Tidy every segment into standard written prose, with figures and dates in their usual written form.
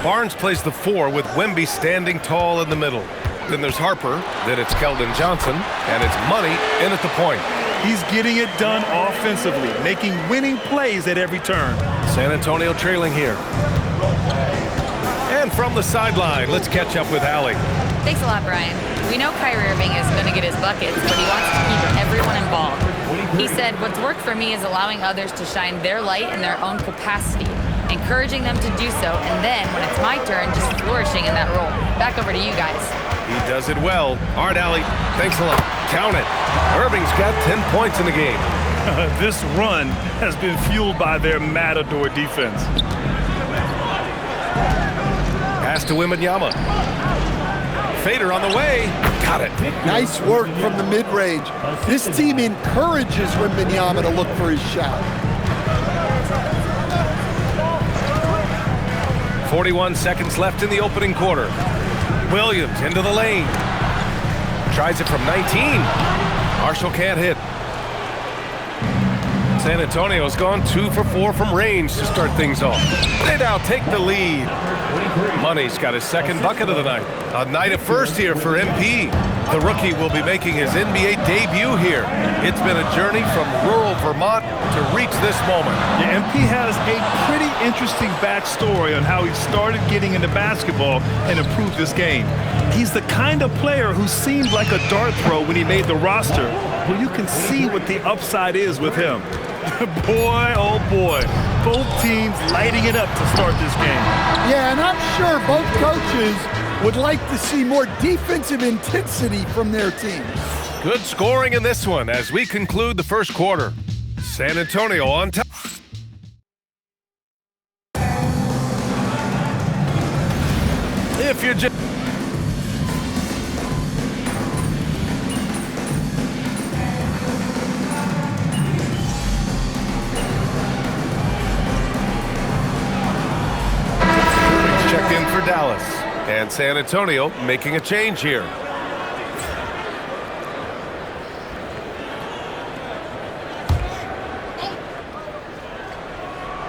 Barnes plays the 4 with Wemby standing tall in the middle. Then there's Harper, then it's Keldon Johnson, and it's Money in at the point. He's getting it done offensively, making winning plays at every turn. San Antonio trailing here. And from the sideline, let's catch up with Allie. Thanks a lot, Brian. We know Kyrie Irving is going to get his buckets, but he wants to keep everyone involved. He said, "What's worked for me is allowing others to shine their light in their own capacity, encouraging them to do so, and then, when it's my turn, just flourishing in that role." Back over to you guys. He does it well. All right, Allie, thanks a lot. Count it. Irving's got 10 points in the game. This run has been fueled by their Matador defense. Pass to Wembanyama. Fader on the way. Got it. Nice work from the mid-range. This team encourages Wembanyama to look for his shot. 41 seconds left in the opening quarter. Williams into the lane. Tries it from 19. Marshall can't hit. San Antonio's gone 2 for 4 from range to start things off. They now take the lead. Money's got his second bucket of the night. A night of first here for MP. The rookie will be making his NBA debut here. It's been a journey from rural Vermont to reach this moment. Yeah, MP has a pretty interesting backstory on how he started getting into basketball and improved this game. He's the kind of player who seemed like a dart throw when he made the roster. Well, you can see what the upside is with him. Boy, oh boy, both teams lighting it up to start this game. Yeah, and I'm sure both coaches would like to see more defensive intensity from their teams. Good scoring in this one as we conclude the first quarter. San Antonio on top. If you're just checked in for Dallas, and San Antonio making a change here.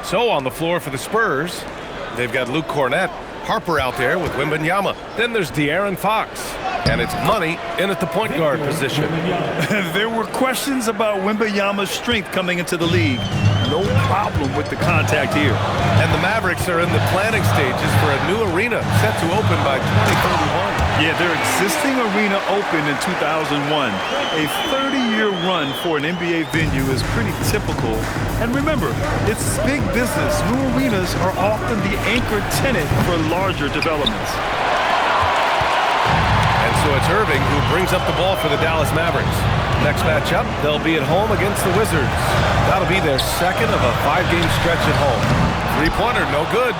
So on the floor for the Spurs, they've got Luke Cornett, Harper out there with Wembanyama. Then there's De'Aaron Fox, and it's Money in at the point guard position. There were questions about Wembanyama's strength coming into the league. No problem with the contact here. And the Mavericks are in the planning stages for a new arena set to open by 2031. Yeah, their existing arena opened in 2001. A 30-year run for an NBA venue is pretty typical. And remember, it's big business. New arenas are often the anchor tenant for larger developments. And so it's Irving who brings up the ball for the Dallas Mavericks. Next matchup, they'll be at home against the Wizards. That'll be their second of a 5-game stretch at home. Three-pointer, no good.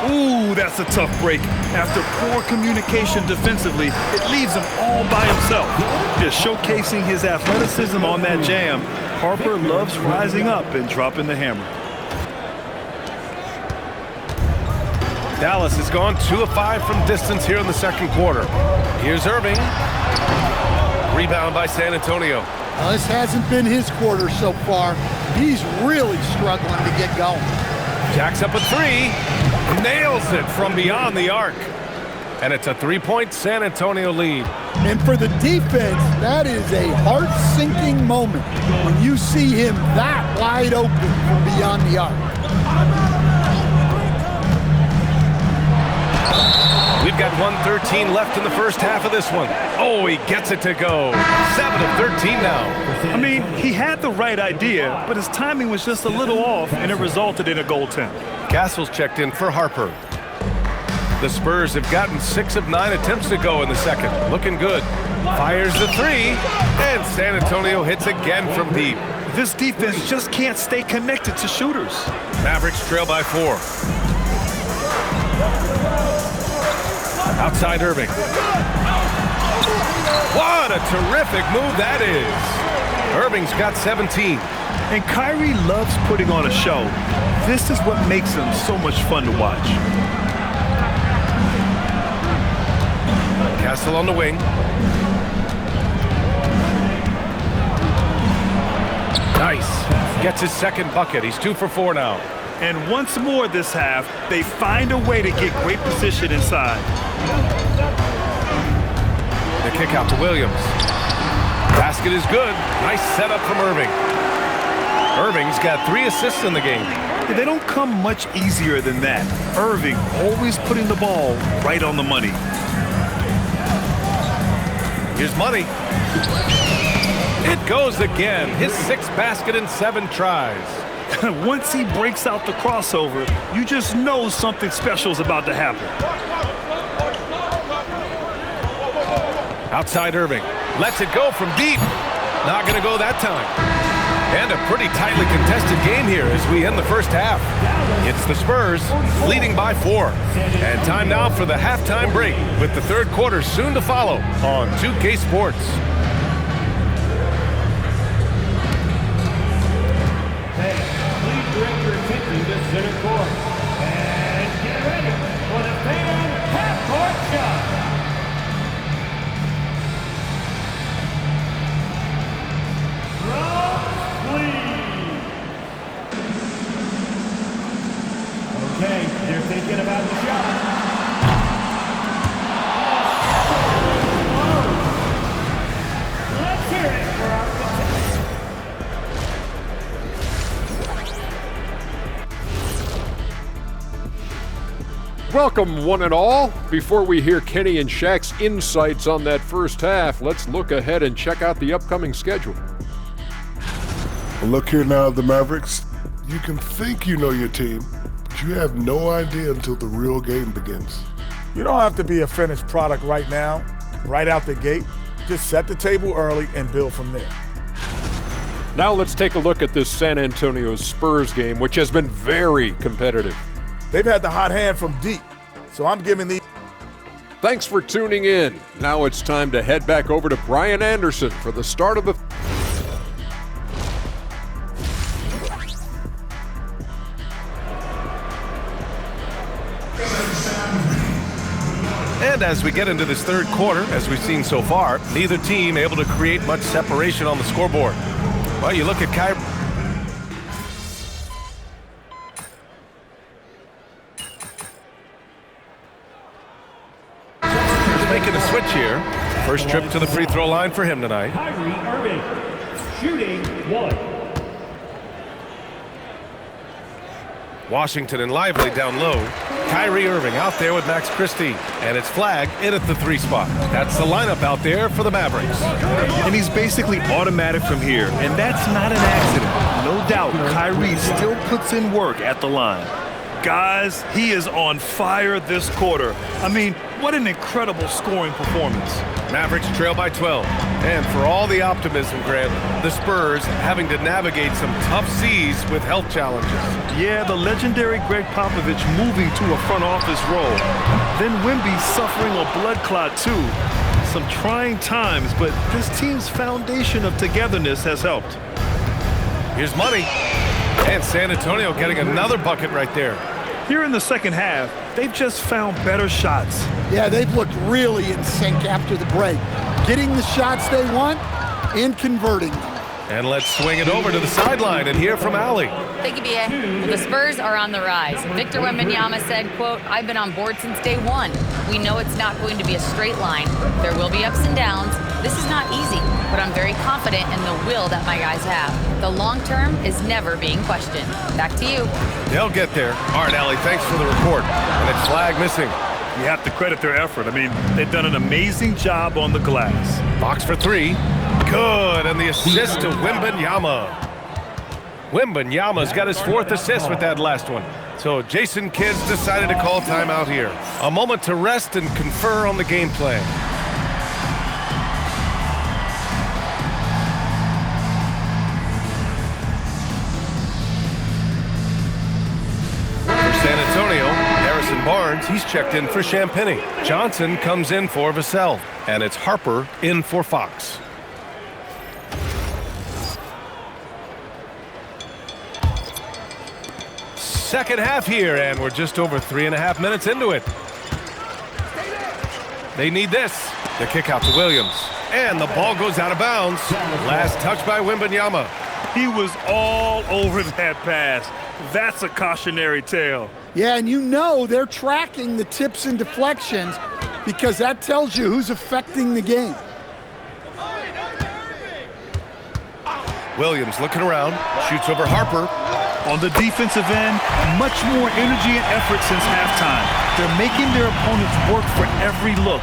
Ooh, that's a tough break. After poor communication defensively, it leaves him all by himself. Just showcasing his athleticism on that jam. Harper loves rising up and dropping the hammer. Dallas has gone 2 of 5 from distance here in the second quarter. Here's Irving. Rebound by San Antonio. Now, this hasn't been his quarter so far. He's really struggling to get going. Jacks up a 3. Nails it from beyond the arc. And it's a 3-point San Antonio lead. And for the defense, that is a heart-sinking moment when you see him that wide open from beyond the arc. We've got 1:13 left in the first half of this one. Oh, he gets it to go. 7 of 13 now. I mean, he had the right idea, but his timing was just a little off, and it resulted in a goaltend. Castle's checked in for Harper. The Spurs have gotten 6 of 9 attempts to go in the second. Looking good. Fires the 3, and San Antonio hits again from deep. This defense just can't stay connected to shooters. Mavericks trail by 4. Outside Irving. What a terrific move that is. Irving's got 17. And Kyrie loves putting on a show. This is what makes him so much fun to watch. Castle on the wing. Nice. Gets his second bucket. He's 2 for 4 now. And once more this half, they find a way to get great position inside. The kick out to Williams. Basket is good. Nice setup from Irving. Irving's got 3 assists in the game. They don't come much easier than that. Irving always putting the ball right on the money. Here's Money. It goes again. His 6th basket in 7 tries. Once he breaks out the crossover, you just know something special is about to happen. Outside Irving. Lets it go from deep. Not going to go that time. And a pretty tightly contested game here as we end the first half. It's the Spurs leading by 4. And time now for the halftime break with the third quarter soon to follow on 2K Sports. Please direct your attention to center court. And get ready for the fan half-court shot. Okay, they're thinking about the shot. Let's hear it for our contestants. Welcome, one and all. Before we hear Kenny and Shaq's insights on that first half, let's look ahead and check out the upcoming schedule. Look here now, the Mavericks. You can think you know your team, but you have no idea until the real game begins. You don't have to be a finished product right now, right out the gate. Just set the table early and build from there. Now let's take a look at this San Antonio Spurs game, which has been very competitive. They've had the hot hand from deep, so I'm giving these. Thanks for tuning in. Now it's time to head back over to Brian Anderson for the start of the And as we get into this third quarter, as we've seen so far, neither team able to create much separation on the scoreboard. Well, you look at Kyrie. Making a switch here. First trip to the free throw line for him tonight. Kyrie Irving, shooting 1. Washington and Lively down low. Kyrie Irving out there with Max Christie. And it's Flag in at the 3 spot. That's the lineup out there for the Mavericks. And he's basically automatic from here, and that's not an accident. No doubt, Kyrie still puts in work at the line. Guys, he is on fire this quarter. I mean, what an incredible scoring performance. Mavericks trail by 12. And for all the optimism, Grant, the Spurs having to navigate some tough seas with health challenges. Yeah, the legendary Greg Popovich moving to a front office role. Then Wemby suffering a blood clot too. Some trying times, but this team's foundation of togetherness has helped. Here's Money. And San Antonio getting another bucket right there. Here in the second half, they've just found better shots. Yeah, they've looked really in sync after the break. Getting the shots they want and converting them. And let's swing it over to the sideline and hear from Allie. Thank you, B.A. Well, the Spurs are on the rise. Victor Wembanyama said, quote, "I've been on board since day one. We know it's not going to be a straight line. There will be ups and downs. This is not easy, but I'm very confident in the will that my guys have. The long term is never being questioned." Back to you. They'll get there. All right, Allie, thanks for the report. And it's Flag missing. You have to credit their effort. I mean, they've done an amazing job on the glass. Box for 3. Good, and the assist to Wembanyama. Wembanyama's got his 4th assist with that last one. So Jason Kidd decided to call timeout here. A moment to rest and confer on the game plan. For San Antonio, Harrison Barnes, he's checked in for Champagnie. Johnson comes in for Vassell, and it's Harper in for Fox. Second half here, and we're just over 3.5 minutes into it. They need this. The kick out to Williams. And the ball goes out of bounds. Last touch by Wembanyama. He was all over that pass. That's a cautionary tale. Yeah, and you know they're tracking the tips and deflections because that tells you who's affecting the game. Williams looking around, shoots over Harper. On the defensive end, much more energy and effort since halftime. They're making their opponents work for every look.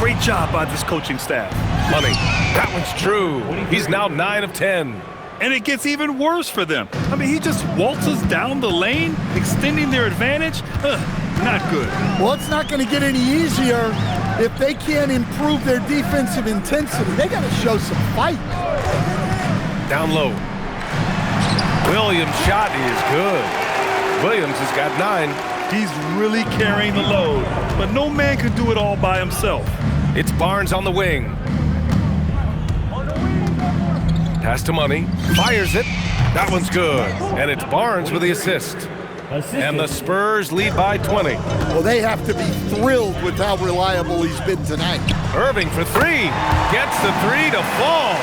Great job by this coaching staff. Money. That one's true. He's now 9 of 10. And it gets even worse for them. I mean, he just waltzes down the lane, extending their advantage. Not good. Well, it's not going to get any easier if they can't improve their defensive intensity. They got to show some fight. Down low. Williams' shot is good. Williams has got 9. He's really carrying the load, but no man can do it all by himself. It's Barnes on the wing. Pass to Money. Fires it. That one's good. And it's Barnes with the assist. And the Spurs lead by 20. Well, they have to be thrilled with how reliable he's been tonight. Irving for 3. Gets the 3 to fall.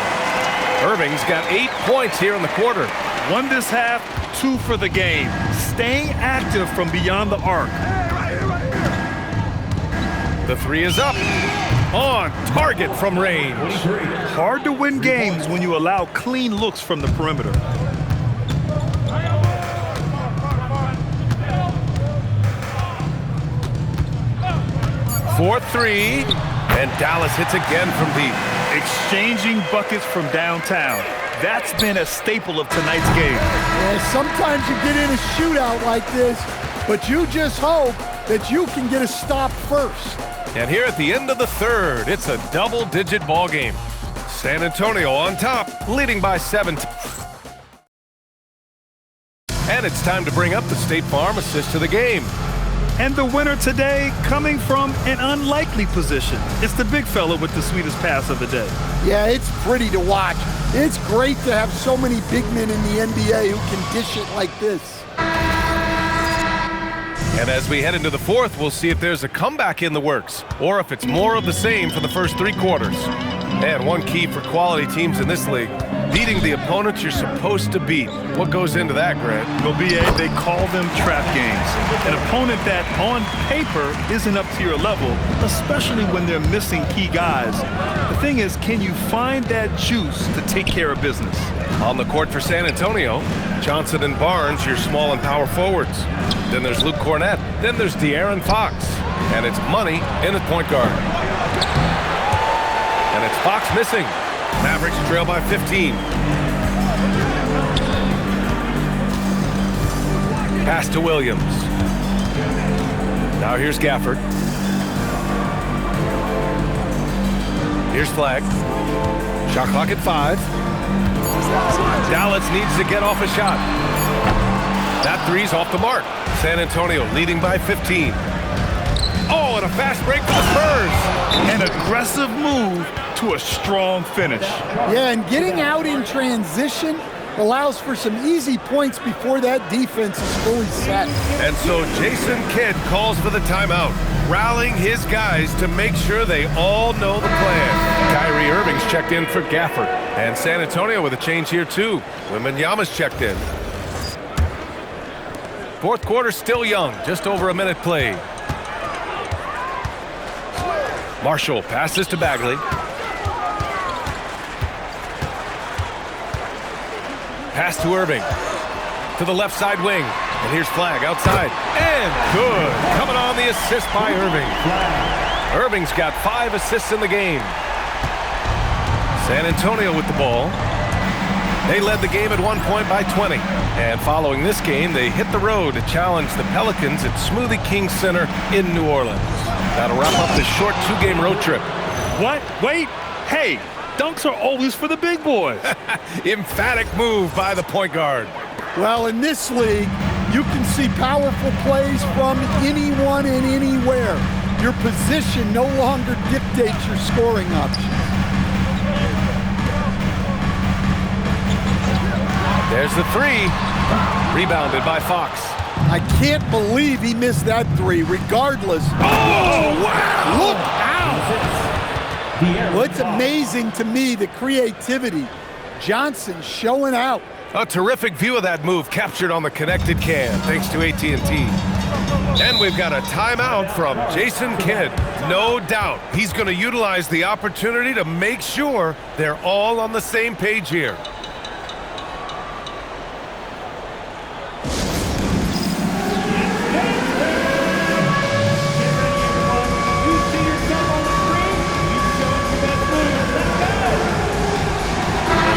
Irving's got 8 points here in the quarter. 1 this half, 2 for the game. Staying active from beyond the arc. The 3 is up. On target from range. Hard to win games when you allow clean looks from the perimeter. For 3. And Dallas hits again from deep. Exchanging buckets from downtown. That's been a staple of tonight's game. Yeah, sometimes you get in a shootout like this, but you just hope that you can get a stop first. And here at the end of the third, it's a double-digit ball game. San Antonio on top, leading by 7. And it's time to bring up the State Farm assist to the game. And the winner today coming from an unlikely position. It's the big fella with the sweetest pass of the day. Yeah, it's pretty to watch. It's great to have so many big men in the NBA who can dish it like this. And as we head into the fourth, we'll see if there's a comeback in the works or if it's more of the same for the first 3 quarters. And one key for quality teams in this league, beating the opponents you're supposed to beat. What goes into that, Grant? Well, BA, they call them trap games. An opponent that on paper isn't up to your level, especially when they're missing key guys. The thing is, can you find that juice to take care of business? On the court for San Antonio, Johnson and Barnes, your small and power forwards. Then there's Luke Cornett. Then there's De'Aaron Fox. And it's Money in at point guard. And it's Fox missing. Mavericks trail by 15. Pass to Williams. Now here's Gafford. Here's Flagg. Shot clock at 5. Dallas needs to get off a shot. That 3's off the mark. San Antonio leading by 15. Oh, and a fast break for the Spurs. An aggressive move to a strong finish. Yeah, and getting out in transition allows for some easy points before that defense is fully set. And so Jason Kidd calls for the timeout, rallying his guys to make sure they all know the plan. Kyrie Irving's checked in for Gafford. And San Antonio with a change here too. Wembanyama's checked in. Fourth quarter still young, just over a minute played. Marshall passes to Bagley. Pass to Irving. To the left side wing. And here's Flagg outside. And good. Coming on the assist by Irving. Irving's got 5 assists in the game. San Antonio with the ball. They led the game at one point by 20. And following this game, they hit the road to challenge the Pelicans at Smoothie King Center in New Orleans. That'll wrap up this short 2-game road trip. What? Wait. Hey, dunks are always for the big boys. Emphatic move by the point guard. Well, in this league, you can see powerful plays from anyone and anywhere. Your position no longer dictates your scoring options. There's the 3. Rebounded by Fox. I can't believe he missed that 3, regardless. Oh, wow! Look out! Well, it's amazing to me, the creativity. Johnson showing out A terrific view of that move captured on the connected cam, thanks to AT&T. And we've got a timeout from Jason Kidd. No doubt he's going to utilize the opportunity to make sure they're all on the same page here.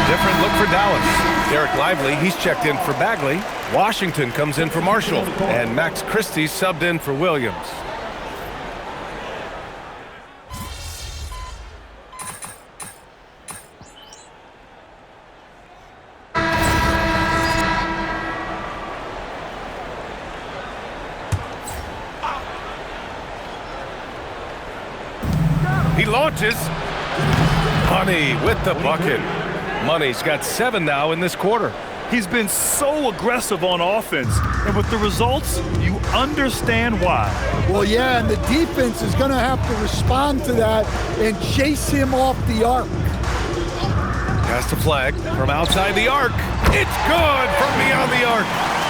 Different look for Dallas. Derek Lively, he's checked in for Bagley. Washington comes in for Marshall. And Max Christie subbed in for Williams. He launches. Money with the bucket. Money's got 7 now in this quarter. He's been so aggressive on offense, and with the results, you understand why. Well, yeah, and the defense is going to have to respond to that and chase him off the arc. Pass to Flag from outside the arc. It's good from beyond the arc.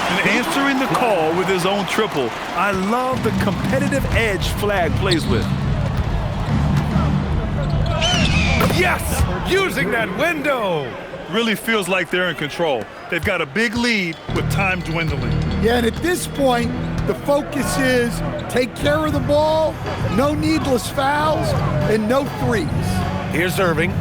And answering the call with his own triple. I love the competitive edge Flag plays with. Yes! Using that window! Really feels like they're in control. They've got a big lead with time dwindling. Yeah, and at this point, the focus is take care of the ball, no needless fouls, and no threes. Here's Irving.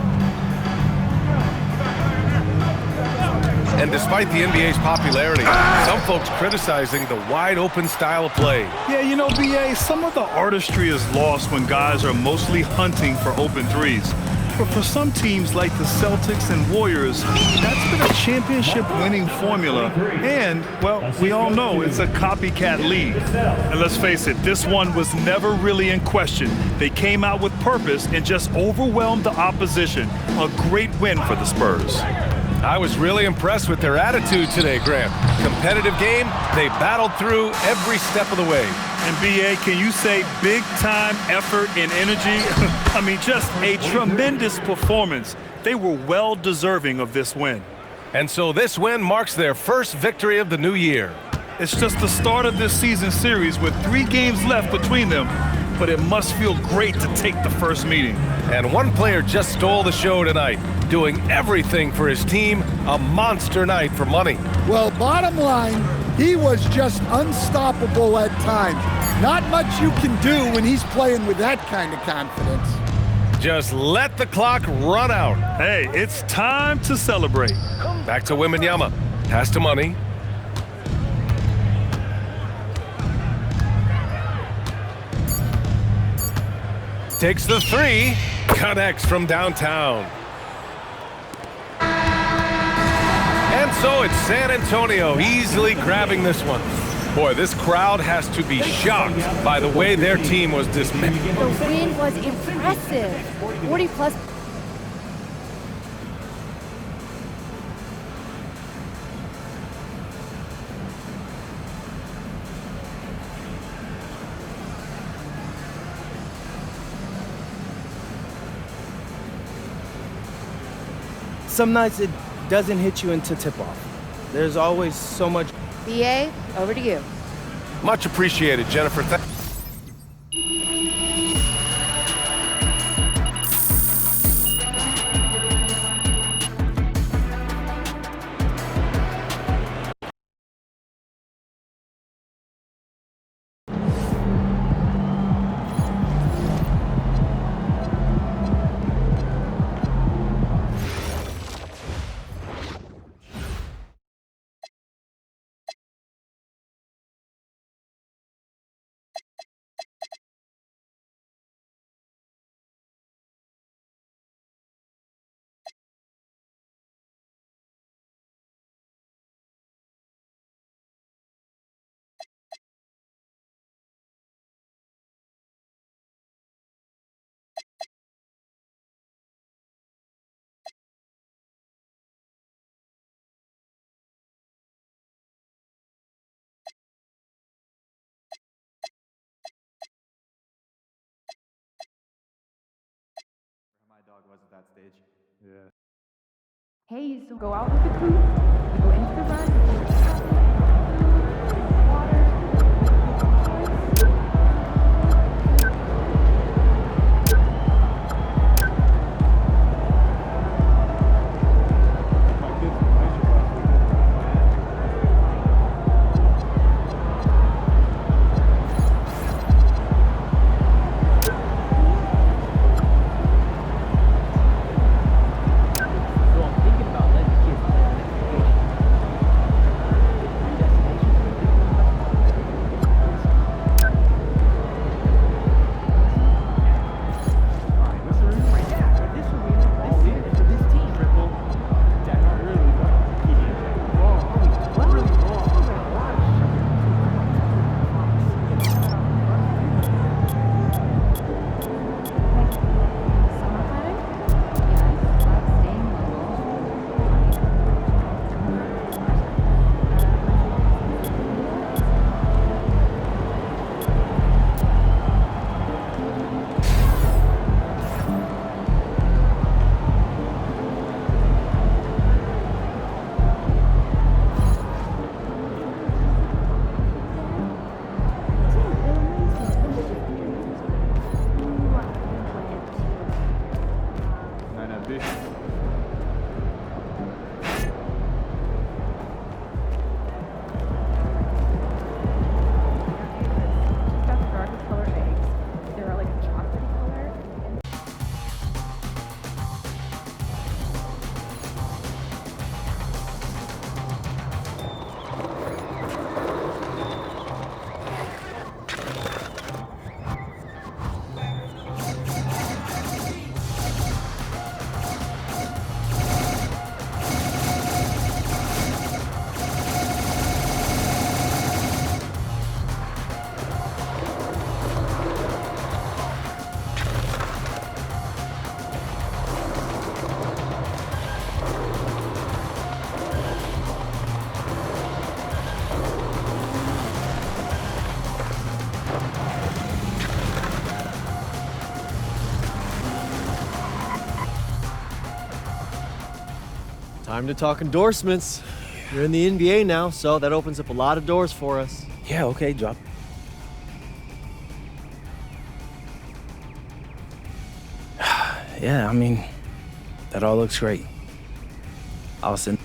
And despite the NBA's popularity, some folks criticizing the wide-open style of play. Yeah, you know, BA, some of the artistry is lost when guys are mostly hunting for open threes. But for some teams like the Celtics and Warriors, that's been a championship-winning formula. And, well, we all know it's a copycat league. And let's face it, this one was never really in question. They came out with purpose and just overwhelmed the opposition. A great win for the Spurs. I was really impressed with their attitude today, Graham. Competitive game, they battled through every step of the way. And BA, can you say big time effort and energy? I mean, just a tremendous performance. They were well deserving of this win. And so this win marks their first victory of the new year. It's just the start of this season series with 3 games left between them, but it must feel great to take the first meeting. And one player just stole the show tonight, doing everything for his team. A monster night for Money. Well, bottom line, he was just unstoppable at times. Not much you can do when he's playing with that kind of confidence. Just let the clock run out. Hey, it's time to celebrate. Back to Wembanyama. Pass to Money. Takes the 3. Connects from downtown. And so it's San Antonio easily grabbing this one. Boy, this crowd has to be shocked by the way their team was dismissed. The win was impressive. 40-plus. Some nights it doesn't hit you into tip-off. There's always so much. BA, over to you. Much appreciated, Jennifer. My dog was at that stage. Yeah. Hey, so go out with the coupe, you go into the run, Time to talk endorsements. You're in the NBA now, so that opens up a lot of doors for us. Yeah, okay, drop. Yeah, I mean, that all looks great. I'll send.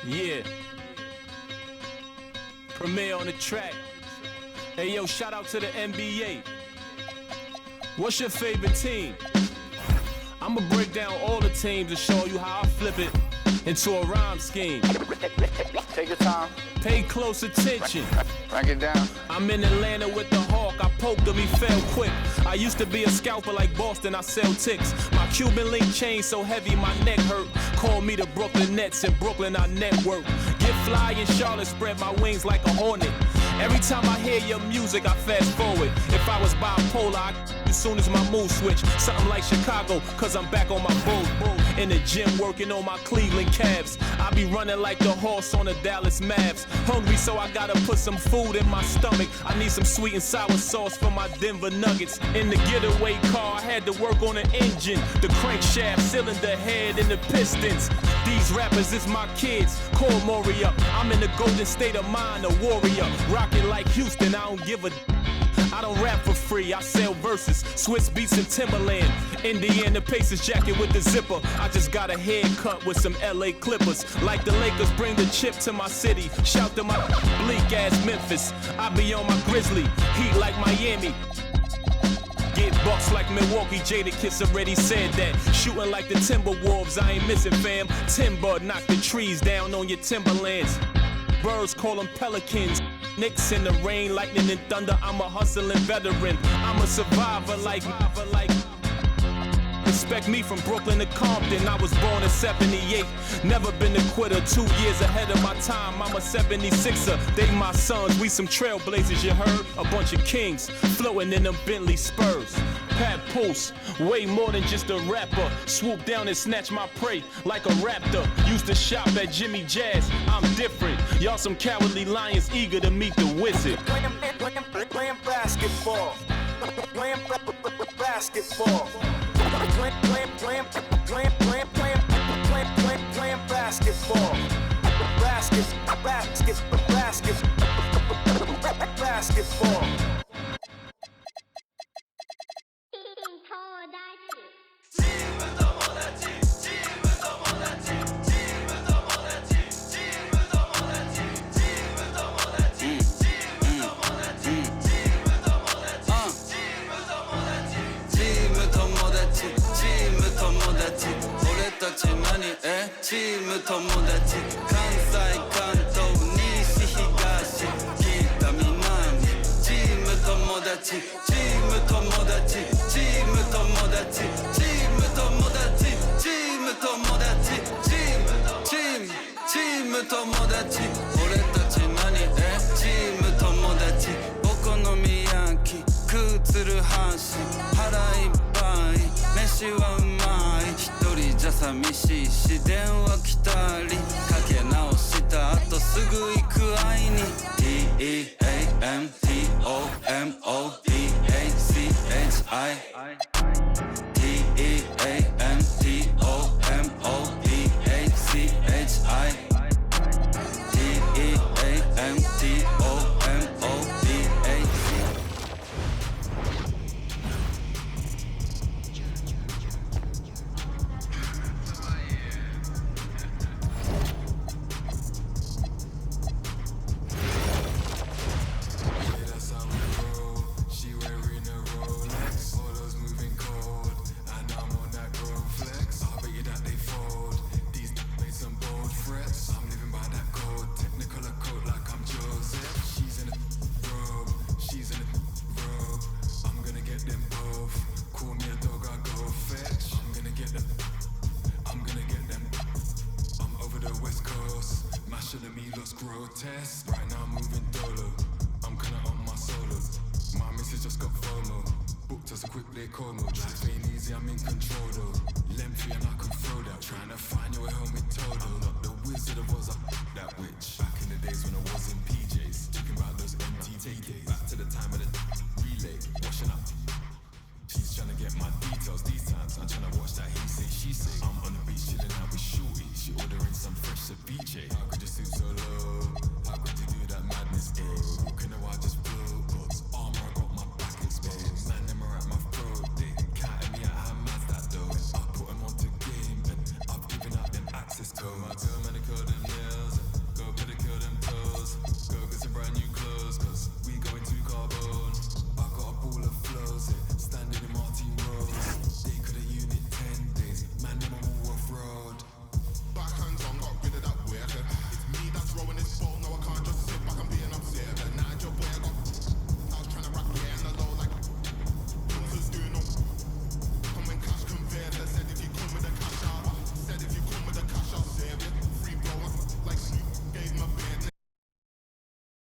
Yeah. Premier on the track. Hey, yo, shout out to the NBA. What's your favorite team? I'ma break down all the teams and show you how I flip it into a rhyme scheme. Take your time. Pay close attention. Break it down. I'm in Atlanta with the Hawk. I poked him, he fell quick. I used to be a scalper like Boston. I sell ticks. My Cuban link chain so heavy my neck hurt. Call me the Brooklyn Nets. In Brooklyn I network. Get fly in Charlotte, spread my wings like a hornet. Every time I hear your music, I fast forward. If I was bipolar, as soon as my mood switch. Something like Chicago, cause I'm back on my bull. In the gym working on my Cleveland Cavs. I be running like the horse on the Dallas Mavs. Hungry, so I gotta put some food in my stomach. I need some sweet and sour sauce for my Denver Nuggets. In the getaway car, I had to work on the engine, the crankshaft, cylinder head, and the pistons. These rappers is my kids, call Moria. I'm in the golden state of mind, a warrior. Rockin' like Houston, I don't give a I don't rap for free, I sell verses, Swiss beats and Timberland. Indiana Pacers jacket with the zipper. I just got a haircut with some LA Clippers. Like the Lakers bring the chip to my city. Shout to my bleak ass Memphis. I be on my Grizzly, heat like Miami. Get bucks like Milwaukee, Jadakiss already said that. Shooting like the Timberwolves, I ain't missing fam. Timber, knock the trees down on your timberlands. Birds call them pelicans. Knicks in the rain, lightning and thunder. I'm a hustling veteran. I'm a survivor like. Respect me from Brooklyn to Compton. I was born in 78. Never been a quitter. 2 years ahead of my time. I'm a 76er. They my sons. We some trailblazers, you heard? A bunch of kings floating in them Bentley Spurs. Pat Pulse, way more than just a rapper. Swoop down and snatch my prey like a raptor. Used to shop at Jimmy Jazz. I'm different. Y'all some cowardly lions eager to meet the wizard. Playing basketball. Playing basketball. Playing basketball. Basketball.チーム友達関西関東西東北南チーム友達チーム友達チーム友達チーム友達チーム友達チーム友達俺たち何チーム友達お好み焼き食うつる阪神腹いっぱい飯はうまい一人じゃ寂しいし電話来たりかけ直した後すぐ行く会いに TEAMTOMODACHI Grotesque. Right now I'm moving dolo. I'm kinda on my solo. My missus just got FOMO. Booked us a quick day Como. Life ain't easy, I'm in control though. Lengthy and I can throw that. Trying to find your way home with Toto. I'm not the wizard of Oz, that witch. Back in the days when I was in PJs. Talking about those MTV days. Back to the time of the